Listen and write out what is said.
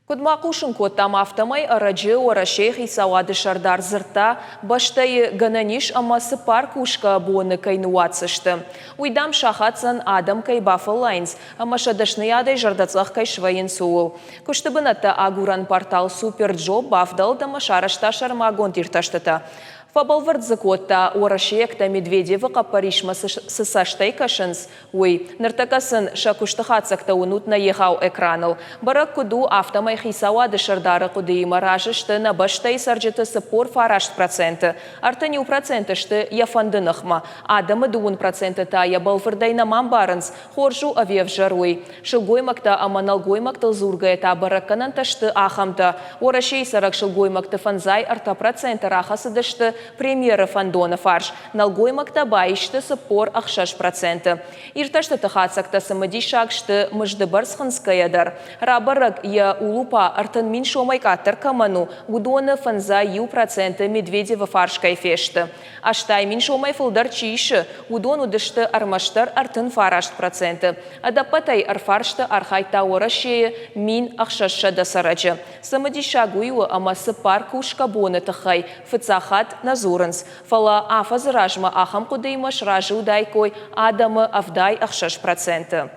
Кудмақушын коттам автомай арачы орашех и сауады шардар зырта баштай гананиш амасы паркушка буыны кайнуатсышты. Уйдам шахатсан адам кай Buffalo Lines, амашадашны ядай жардацлах кай швайын суыл. Куштыбынатта агуран портал Суперджоп бафдал дамашарашта шармагон тирташтыта. Фабалвард закотта орашекта Медведева капаришма сысаштай кашынс. Уй, нартакасын шакуштахацакта унут наехал экраныл. Барак куду автомай хисауады шардары куды маражышты на баштай сарджеты сапор фарашт проценты. Артаню процентышты яфандынахма. Адамы дуун проценты та ябалвардай намам барынс. Хоржу авев жаруй. Шылгоймакта аманалгоймактыл зургая та бараккананташты ахамта. Орашей сарак шылгоймакты фанзай арта проценты рахасыдышты премьера фандона фарш. Налгоймакта байышты сапор ахшаш проценты. Ирташты тахацакта самадишакшты мыждыбарсханскаядар. Рабарак я улупа артан мин шомайкаттар каману. Удона фанза ю проценты Медведева фарш кайфешты. Аштай мин шомай фылдар чишы. Удону дышты армаштар артын фарашт проценты. Адапатай арфаршты архайта орашее мин ахшаша дасараджа. Самадишагуйу амасы паркушка боны тахай. Фыцахат назуранс. Фала афаз ражма ахам кудеймаш ражу дайкой адамы авдай ахшаш проценты.